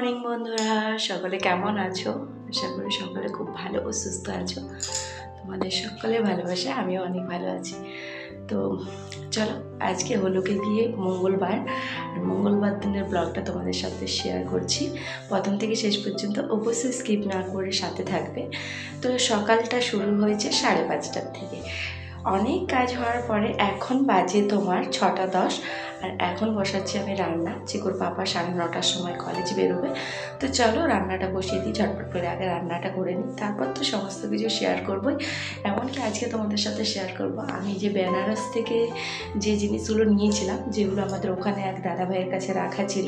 Morning বন্ধুরা, সকলে কেমন আছো? আশা করি সকলে খুব ভালো ও সুস্থ আছো। তোমাদের সকলে ভালোবাসে, আমিও অনেক ভালো আছি। তো চলো, আজকে হলো গিয়ে মঙ্গলবার, আর মঙ্গলবার দিনের ব্লগটা তোমাদের সাথে শেয়ার করছি। প্রথম থেকে শেষ পর্যন্ত অবশ্যই স্কিপ না করে সাথে থাকবে। তো সকালটা শুরু হয়েছে 5:30টার থেকে। অনেক কাজ হওয়ার পরে এখন বাজে তোমার 6:10, আর এখন বসাচ্ছি আমি রান্না। চিকুর পাপা 9:30টার সময় কলেজ বেরোবে। তো চলো রান্নাটা বসিয়ে দিই, ঝটপট করে আগে রান্নাটা করে নিই, তারপর তো সমস্ত কিছু শেয়ার করবোই। এমনকি আজকে তোমাদের সাথে শেয়ার করব আমি যে বেনারস থেকে যে জিনিসগুলো নিয়েছিলাম, যেগুলো আমাদের ওখানে এক দাদাভাইয়ের কাছে রাখা ছিল।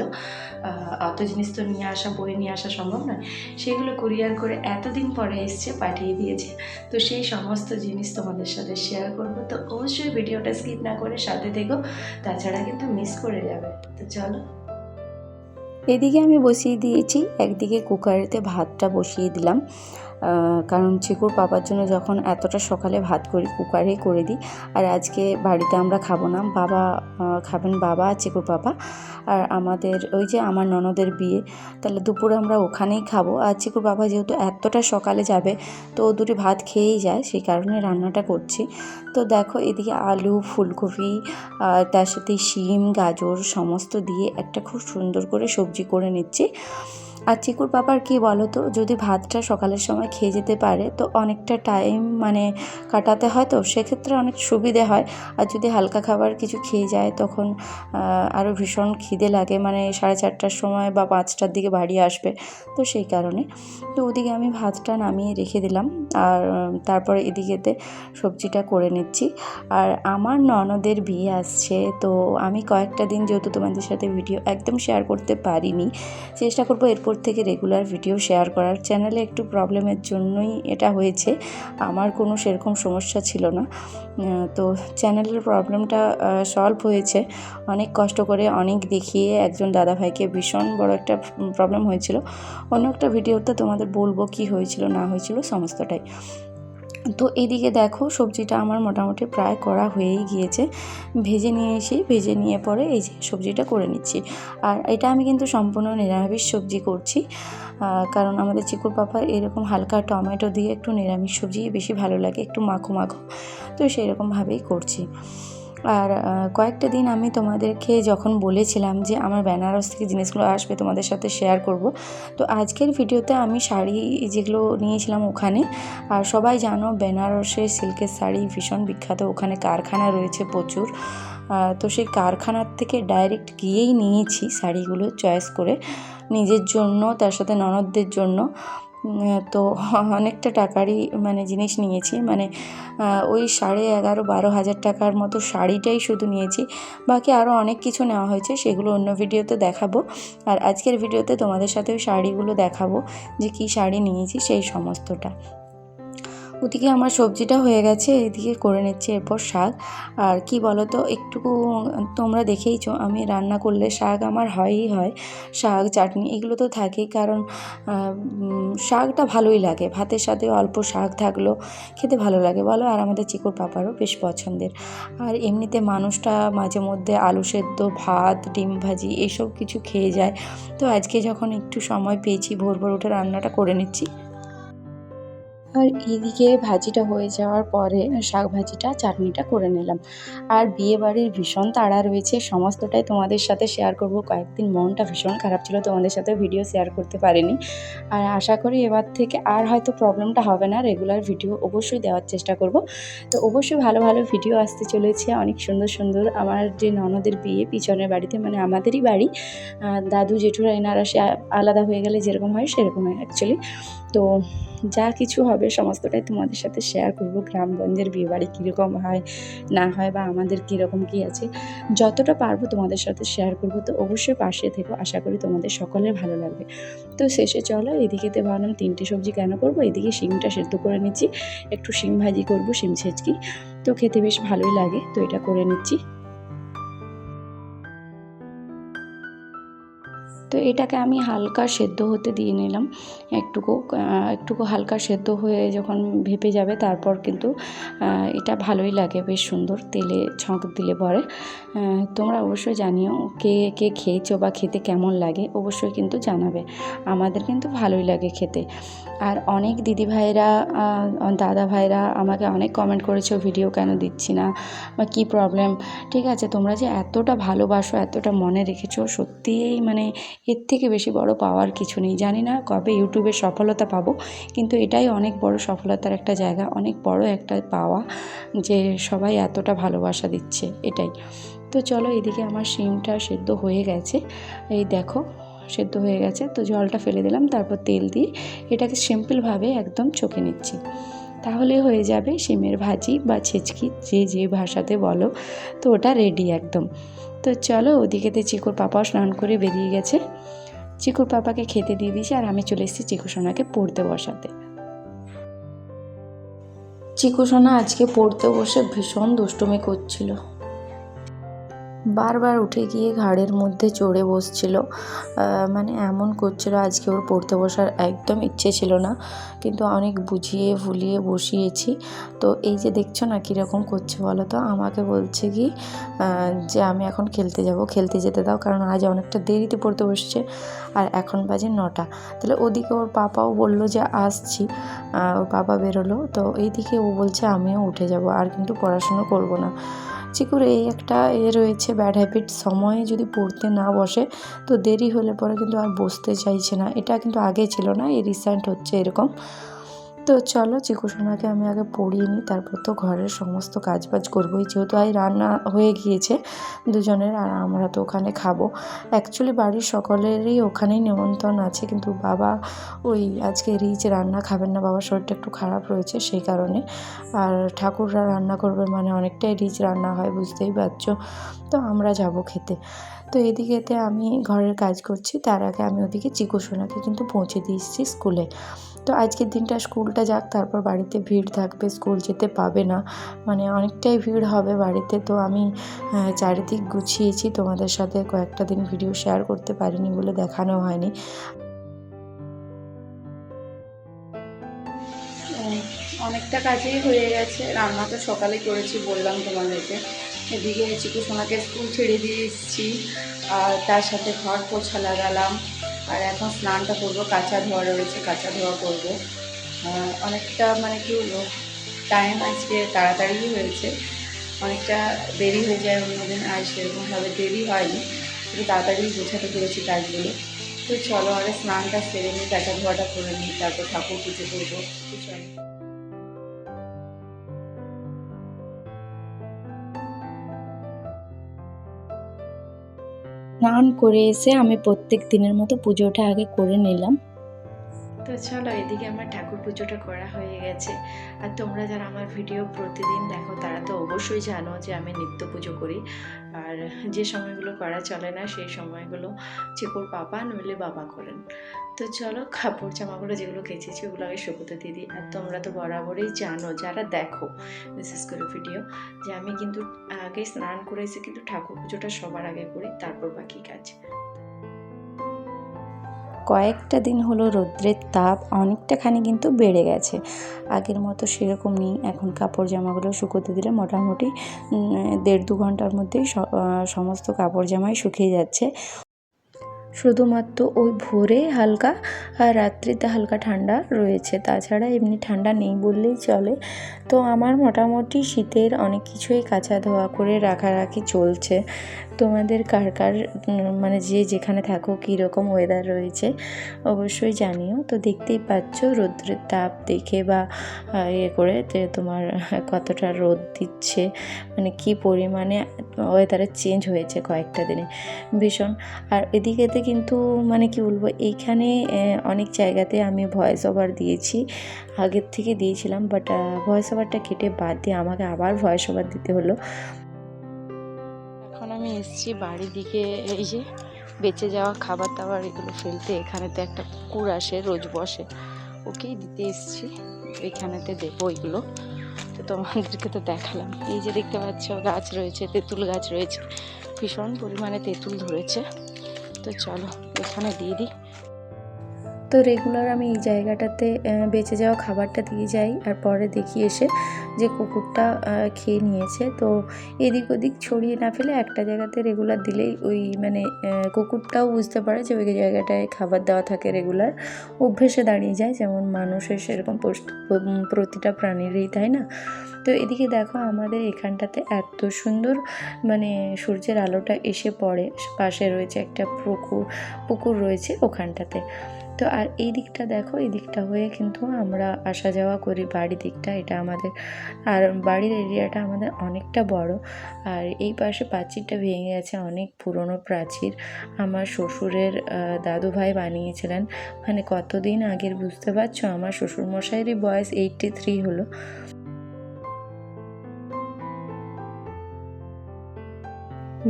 অত জিনিস তো নিয়ে আসা, বয়ে নিয়ে আসা সম্ভব নয়। সেগুলো কুরিয়ার করে এতদিন পরে এসছে, পাঠিয়ে দিয়েছে। তো সেই সমস্ত জিনিস তোমাদের সাথে শেয়ার করব। তো অবশ্যই ভিডিওটা স্কিপ না করে সাথে দেখো, তাছাড়া কিন্তু মিস করে যাবে। তো চলো, এদিকে আমি বসিয়ে দিয়েছি, একদিকে কুকারেতে ভাতটা বসিয়ে দিলাম, কারণ চিকুর পাপার জন্য যখন এতটা সকালে ভাত করি কুকারেই করে দিই। আর আজকে বাড়িতে আমরা খাবো না, বাবা খাবেন, বাবা আর চিকুর পাপা। আর আমাদের ওই যে আমার ননদের বিয়ে, তাহলে দুপুরে আমরা ওখানেই খাবো। আর চিকুর বাবা যেহেতু এতটা সকালে যাবে, তো ও দুটি ভাত খেয়েই যায়, সেই কারণে রান্নাটা করছি। তো দেখো এদিকে আলু, ফুলকপি, তার সাথে শিম, গাজর সমস্ত দিয়ে একটা খুব সুন্দর করে সবজি করে নিচ্ছি। আর চিকুর পাপার কী বলো তো, যদি ভাতটা সকালের সময় খেয়ে যেতে পারে তো অনেকটা টাইম কাটাতে হয়, তো সেক্ষেত্রে অনেক সুবিধে হয়। আর যদি হালকা খাবার কিছু খেয়ে যায় তখন আরও ভীষণ খিদে লাগে, 4:30টার সময় বা 5টার দিকে বাড়ি আসবে। তো সেই কারণে তো ওদিকে আমি ভাতটা নামিয়ে রেখে দিলাম, আর তারপরে এদিকেতে সবজিটা করে নিচ্ছি। আর আমার ননদের বিয়ে আসছে, তো আমি কয়েকটা দিন যেহেতু তোমাদের সাথে ভিডিও একদম শেয়ার করতে পারিনি, চেষ্টা করব এরপর থেকে রেগুলার ভিডিও শেয়ার করার। চ্যানেলে একটু প্রবলেমের জন্যই এটা হয়েছে, আমার কোনো সেরকম সমস্যা ছিল না। তো চ্যানেলের প্রবলেমটা সলভ হয়েছে অনেক কষ্ট করে, অনেক দেখিয়ে। একজন দাদাভাইকে ভীষণ বড় একটা প্রবলেম হয়েছিল, অন্য একটা ভিডিওতে তোমাদের বলবো কি হয়েছিল না হয়েছিল সমস্তটাই। তো এদিকে দেখো সবজিটা আমার মোটামুটি প্রায় করা হয়েই গিয়েছে, ভেজে নিয়ে পরে এই যে সবজিটা করে নিচ্ছি। আর এটা আমি কিন্তু সম্পূর্ণ নিরামিষ সবজি করছি, কারণ আমাদের চিকুর পাপার এরকম হালকা টমেটো দিয়ে একটু নিরামিষ সবজি বেশি ভালো লাগে, একটু মাখো মাখো, তো সেই রকমভাবেই করছি। আর কয়েকটা দিন আমি তোমাদেরকে যখন বলেছিলাম যে আমার বেনারস থেকে জিনিসগুলো আসবে তোমাদের সাথে শেয়ার করব, তো আজকের ভিডিওতে আমি শাড়ি যেগুলো নিয়েছিলাম ওখানে। আর সবাই জানো বেনারসে সিল্কের শাড়ি ভীষণ বিখ্যাত, ওখানে কারখানা রয়েছে প্রচুর। তো সেই কারখানার থেকে ডাইরেক্ট গিয়েই নিয়েছি শাড়িগুলো চয়েস করে নিজের জন্য, তার সাথে ননদদের জন্য। তো অনেকটা টাকারই জিনিস নিয়েছি, ওই 11,500-12,000 টাকার মতো শাড়িটাই শুধু নিয়েছি, বাকি আরও অনেক কিছু নেওয়া হয়েছে, সেগুলো অন্য ভিডিওতে দেখাবো। আর আজকের ভিডিওতে তোমাদের সাথে ওই শাড়িগুলো দেখাবো, যে কী শাড়ি নিয়েছি সেই সমস্তটা। ওদিকে আমার সবজিটা হয়ে গেছে, এদিকে করে নিচ্ছি এরপর শাক। আর কি বলো তো, একটুকু তোমরা দেখেইছো আমি রান্না করলে শাক আমার হয়ই হয়, শাক চাটনি এগুলো তো থাকেই, কারণ শাকটা ভালোই লাগে, ভাতের সাথে অল্প শাক থাকলেও খেতে ভালো লাগে বলো। আর আমাদের চিকুর পাপারও বেশ পছন্দের। আর এমনিতে মানুষটা মাঝে মধ্যে আলু সেদ্ধ, ভাত, ডিম ভাজি এইসব কিছু খেয়ে যায়। তো আজকে যখন একটু সময় পেয়েছি, ভোর ভোর উঠে রান্নাটা করে নিচ্ছি। আর এদিকে ভাজিটা হয়ে যাওয়ার পরে শাক ভাজিটা, চাটনিটা করে নিলাম। আর বিয়েবাড়ির ভীষণ তাড়া রয়েছে, সমস্তটাই তোমাদের সাথে শেয়ার করব। কয়েকদিন মনটা ভীষণ খারাপ ছিল, তোমাদের সাথে ভিডিও শেয়ার করতে পারিনি। আর আশা করি এবার থেকে আর হয়তো প্রবলেমটা হবে না, রেগুলার ভিডিও অবশ্যই দেওয়ার চেষ্টা করব। তো অবশ্যই ভালো ভালো ভিডিও আসতে চলেছে, অনেক সুন্দর সুন্দর। আমার যে ননদের বিয়ে পিছনের বাড়িতে, আমাদেরই বাড়ি, দাদু জেঠুরা এনারা সে আলাদা হয়ে গেলে যেরকম হয় সেরকম হয় অ্যাকচুয়ালি। তো যা কিছু হবে সমস্তটাই তোমাদের সাথে শেয়ার করব। গ্রামগঞ্জের বিয়েবাড়ি কীরকম হয় না হয়, বা আমাদের কীরকম কী আছে, যতটা পারবো তোমাদের সাথে শেয়ার করব। তো অবশ্যই পাশে থেকো, আশা করি তোমাদের সকলের ভালো লাগবে। তো শেষে চলো, এদিকেতে ভাবলাম 3টে সবজি কেন করব, এদিকে শিমটা সেদ্ধ করে নিচ্ছি, একটু শিম ভাজি করব, শিম ছেচকি, তো খেতে বেশ ভালোই লাগে, তো এটা করে নিচ্ছি। তো এটাকে আমি হালকা সেদ্ধ হতে দিয়ে নিলাম, একটুকু হালকা সেদ্ধ হয়ে যখন ভেপে যাবে তারপর কিন্তু এটা ভালোই লাগে, বেশ সুন্দর তেলে ছঁক দিলে পরে। তোমরা অবশ্যই জানিও কে কে খেয়েছো বা খেতে কেমন লাগে, অবশ্যই কিন্তু জানাবে। আমাদের কিন্তু ভালোই লাগে খেতে। আর অনেক দিদিভাইরা দাদা ভাইরা আমাকে অনেক কমেন্ট করেছো ভিডিও কেন দিচ্ছি না বা কী প্রবলেম। ঠিক আছে, তোমরা যে এতটা ভালোবাসো, এতটা মনে রেখেছো, সত্যিই মানে এর থেকে বেশি বড় পাওয়ার কিছু নেই। জানি না কবে ইউটিউবে সফলতা পাবো, কিন্তু এটাই অনেক বড় সফলতার একটা জায়গা, অনেক বড় একটা পাওয়া যে সবাই এতটা ভালোবাসা দিচ্ছে, এটাই। তো চলো, এদিকে আমার শিমটা সেদ্ধ হয়ে গেছে, এই দেখো সেদ্ধ হয়ে গেছে। তো জলটা ফেলে দিলাম, তারপর তেল দিয়ে এটাকে সিম্পলভাবে একদম চোখে নিচ্ছি, তাহলে হয়ে যাবে শিমের ভাজি বা ছেচকি, যে ভাষাতে বলো। তো ওটা রেডি একদম। তো চলো, ওদিকেতে চিকুর পাপাও স্নান করে বেরিয়ে গেছে, চিকুর পাপাকে খেতে দিয়ে দিয়েছি, আর আমি চলে এসেছি চিকু সোনাকে পড়তে বসাতে। চিকু সোনা আজকে পড়তে বসে ভীষণ দুষ্টুমি করছিল, বারবার উঠে গিয়ে ঘাড়ের মধ্যে চড়ে বসছিল, মানে এমন করছিল। আজকে ওর পড়তে বসার একদম ইচ্ছে ছিল না, কিন্তু অনেক বুঝিয়ে ভুলিয়ে বসিয়েছি। তো এই যে দেখছো না কীরকম করছে বলো তো, আমাকে বলছে কি যে আমি এখন খেলতে যাব, খেলতে যেতে দাও, কারণ আজ অনেকটা দেরিতে পড়তে বসছে, আর এখন বাজে 9টা। তাহলে ওদিকে ওর পাপাও বললো যে আসছি, ওর পাপা বেরোলো, তো এইদিকে ও বলছে আমিও উঠে যাব, আর কিন্তু পড়াশুনো করব না। চিকুর এই একটা রয়েছে ব্যাড হ্যাবিট, সময়ে যদি পড়তে না বসে তো দেরি হলে পরে কিন্তু আর বসতে চাইছে না। এটা কিন্তু আগে ছিল না, এই রিসেন্ট হচ্ছে এরকম। তো চলো, চিকু সোনাকে আমি আগে পড়িয়ে নিই, তারপর তো ঘরের সমস্ত কাজবাজ করবোই, যেহেতু আজ রান্না হয়ে গিয়েছে দুজনের, আর আমরা তো ওখানে খাবো। অ্যাকচুয়ালি বাড়ির সকলেরই ওখানেই নেমন্তন্ন আছে, কিন্তু বাবা ওই আজকে রিচ রান্না খাবেন না, বাবার শরীরটা একটু খারাপ রয়েছে সেই কারণে। আর ঠাকুররা রান্না করবে মানে অনেকটাই রিচ রান্না হয়, বুঝতেই পারছো। তো আমরা যাব খেতে। তো এদিকেতে আমি ঘরের কাজ করছি, তার আগে আমি ওদিকে চিকু সোনাকে কিন্তু পৌঁছে দিয়ে এসেছি স্কুলে। তো আজকের দিনটা স্কুলটা যাক, তারপর বাড়িতে ভিড় থাকবে, স্কুল যেতে পাবে না, মানে অনেকটাই ভিড় হবে বাড়িতে। তো আমি চারিদিক গুছিয়েছি, তোমাদের সাথে কয়েকটা দিন ভিডিও শেয়ার করতে পারিনি বলে দেখানো হয়নি। অনেকটা কাজেই হয়ে গেছে, রান্না তো সকালে করেছি বললাম তোমাদেরকে। এদিকে চিকু সোনাকে স্কুল ছেড়ে দিয়ে এসেছি, আর তার সাথে ঘর পোছা লাগালাম, আর এখন স্নানটা করবো, কাঁচা ধোয়া রয়েছে, কাঁচা ধোয়া করবো। অনেকটা মানে কি বলবো, টাইম আজকে তাড়াতাড়ি হয়েছে, অনেকটা দেরি হয়ে যায় অন্যদিন, আর সেরকমভাবে দেরি হয়নি, একটু তাড়াতাড়ি গোছাতে পেরেছি কাজগুলো। তো চলো, আরে স্নানটা সেরে নিই, কাঁচা ধোয়াটা করে নিই, তারপর ঠাকুর পুজো করবো। তো চলো। স্নান করে এসে আমি প্রত্যেক দিনের মতো পুজোটা আগে করে নিলাম। তো চলো, এদিকে আমার ঠাকুর পুজোটা করা হয়ে গেছে। আর তোমরা যারা আমার ভিডিও প্রতিদিন দেখো তারা তো অবশ্যই জানো যে আমি নিত্য পুজো করি, আর যে সময়গুলো করা চলে না সেই সময়গুলো চিকুর পাপা নইলে বাবা করেন। তো চলো, কাপড় জামাগুলো যেগুলো কেচেছি ওগুলো আগে শুকোতে দিয়ে দিই। আর তোমরা তো বরাবরই জানো যারা দেখো বিশেষ করে ভিডিও, যে আমি কিন্তু আগে স্নান করে এসে কিন্তু ঠাকুর পুজোটা সবার আগে করি, তারপর বাকি কাজ। কয়েকটা দিন হলো রৌদ্রের তাপ অনেকটাখানি কিন্তু বেড়ে গেছে, আগের মতো সেরকম নেই। এখন কাপড় জামাগুলো শুকোতে দিলে মোটামুটি 1.5-2 ঘন্টার মধ্যেই সমস্ত কাপড় জামাই শুকিয়ে যাচ্ছে। শুধুমাত্র ওই ভোরে হালকা আর রাত্রিতে হালকা ঠান্ডা রয়েছে, তাছাড়া এমনি ঠান্ডা নেই বললেই চলে। তো আমার মোটামুটি শীতের অনেক কিছুই কাচা ধোয়া করে রাখারাখি চলছে। তোমাদের কার কার মানে যে যেখানে থাকো কীরকম ওয়েদার রয়েছে অবশ্যই জানিও। তো দেখতেই পাচ্ছ রৌদ্রের তাপ দেখে বা ইয়ে করে যে তোমার কতটা রোদ দিচ্ছে, মানে কি পরিমাণে ওয়েদারের চেঞ্জ হয়েছে কয়েকটা দিনে, ভীষণ। আর এদিকেতে কিন্তু মানে কি বলবো, এইখানে অনেক জায়গাতে আমি ভয়েস ওভার দিয়েছি, আগের থেকে দিয়েছিলাম, বাট ভয়েস ওভারটা কেটে বাদ দিয়ে আমাকে আবার ভয়েস ওভার দিতে হলো। এখন আমি এসেছি বাড়ির দিকে, এই যে বেঁচে যাওয়া খাবার দাবার এগুলো ফেলতে। এখানেতে একটা কুকুর আসে, রোজ বসে, ওকেই দিতে এসেছি, এখানেতে দেবো এগুলো। তো তোমাদেরকে তো দেখালাম, এই যে দেখতে পাচ্ছ গাছ রয়েছে, তেঁতুল গাছ রয়েছে, ভীষণ পরিমাণে তেঁতুল ধরেছে। তো চলো এখানে দিয়ে দিই। তো রেগুলার আমি এই জায়গাটাতে বেঁচে যাওয়া খাবারটা দিয়ে যাই, আর পরে দেখি এসে যে কুকুরটা খেয়ে নিয়েছে। তো এদিক ওদিক ছড়িয়ে না ফেলে একটা জায়গাতে রেগুলার দিলেই ওই মানে কুকুরটাও বুঝতে পারে যে ওই জায়গাটায় খাবার দেওয়া থাকে রেগুলার, অভ্যেসে দাঁড়িয়ে যায়। যেমন মানুষের সেরকম প্রতিটা প্রাণীরই, তাই না? তো এদিকে দেখো আমাদের এখানটাতে এত সুন্দর মানে সূর্যের আলোটা এসে পড়ে, পাশে রয়েছে একটা পুকুর রয়েছে ওখানটাতে। তো আর এই দিকটা দেখো, এই দিকটা হয়ে কিন্তু আমরা আসা যাওয়া করি বাড়ি দিকটা, এটা আমাদের। আর বাড়ির এরিয়াটা আমাদের অনেকটা বড়। আর এই পাশে প্রাচীরটা ভেঙে গেছে, অনেক পুরনো প্রাচীর। আমার শ্বশুরের দাদু ভাই বানিয়েছিলেন, মানে কতদিন আগের বুঝতে পারছো। আমার শ্বশুরমশাইয়েরই বয়স 83 হলো।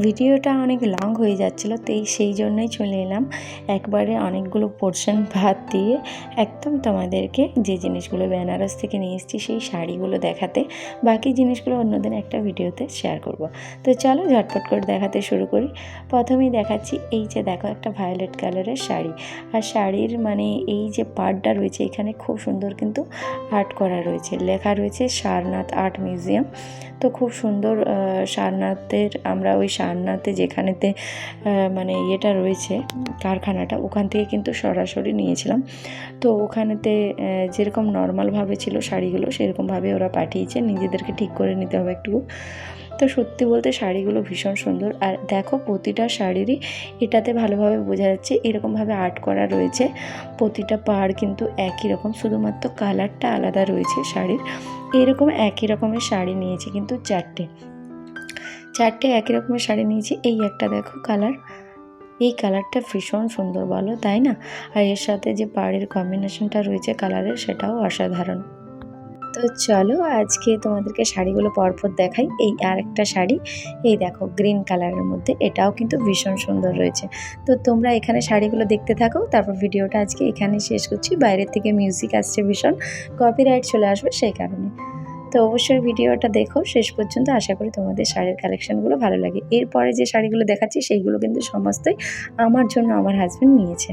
ভিডিওটা অনেক লং হয়ে যাচ্ছিলো, তো সেই জন্যই চলে এলাম একবারে অনেকগুলো পোর্শন ভাত দিয়ে একদম তোমাদেরকে যে জিনিসগুলো বেনারস থেকে নিয়ে এসেছি সেই শাড়িগুলো দেখাতে। বাকি জিনিসগুলো অন্যদিন একটা ভিডিওতে শেয়ার করব। তো চলো ঝটপট করে দেখাতে শুরু করি। প্রথমেই দেখাচ্ছি এই যে দেখো একটা ভায়োলেট কালারের শাড়ি। আর শাড়ির মানে এই যে পাড়টা রয়েছে এখানে খুব সুন্দর কিন্তু আর্ট করা রয়েছে, লেখা রয়েছে সারনাথ আর্ট মিউজিয়াম। তো খুব সুন্দর সারনাথের, আমরা ওই সারনাথে যেখানেতে মানে ইয়েটা রয়েছে কারখানাটা, ওখান থেকে কিন্তু সরাসরি নিয়েছিলাম। তো ওখানেতে যেরকম নর্মালভাবে ছিল শাড়িগুলো সেরকমভাবে ওরা পাঠিয়েছে, নিজেদেরকে ঠিক করে নিতে হবে একটু। তো সত্যি বলতে শাড়িগুলো ভীষণ সুন্দর। আর দেখো প্রতিটা শাড়িরই এটাতে ভালোভাবে বোঝা যাচ্ছে এরকমভাবে আর্ট করা রয়েছে। প্রতিটা পাড় কিন্তু একই রকম, শুধুমাত্র কালারটা আলাদা রয়েছে শাড়ির। এরকম একই রকমের শাড়ি নিয়েছি কিন্তু চারটে একই রকমের শাড়ি নিয়েছি। এই একটা দেখো কালার, এই কালারটা ভীষণ সুন্দর বলো, তাই না? আর এর সাথে যে পাড়ের কম্বিনেশনটা রয়েছে কালারের, সেটাও অসাধারণ। তো চলো আজকে তোমাদেরকে শাড়িগুলো পরপর দেখাই। এই আর একটা শাড়ি, এই দেখো গ্রিন কালারের মধ্যে, এটাও কিন্তু ভীষণ সুন্দর রয়েছে। তো তোমরা এখানে শাড়িগুলো দেখতে থাকো, তারপর ভিডিওটা আজকে এখানে শেষ করছি। বাইরের থেকে মিউজিক আসছে ভীষণ, কপিরাইট চলে আসবে সেই কারণে। তো অবশ্যই ভিডিওটা দেখো শেষ পর্যন্ত, আশা করি তোমাদের শাড়ির কালেকশনগুলো ভালো লাগে। এরপরে যে শাড়িগুলো দেখাচ্ছি সেইগুলো কিন্তু সমস্তই আমার জন্য আমার হাজব্যান্ড নিয়েছে।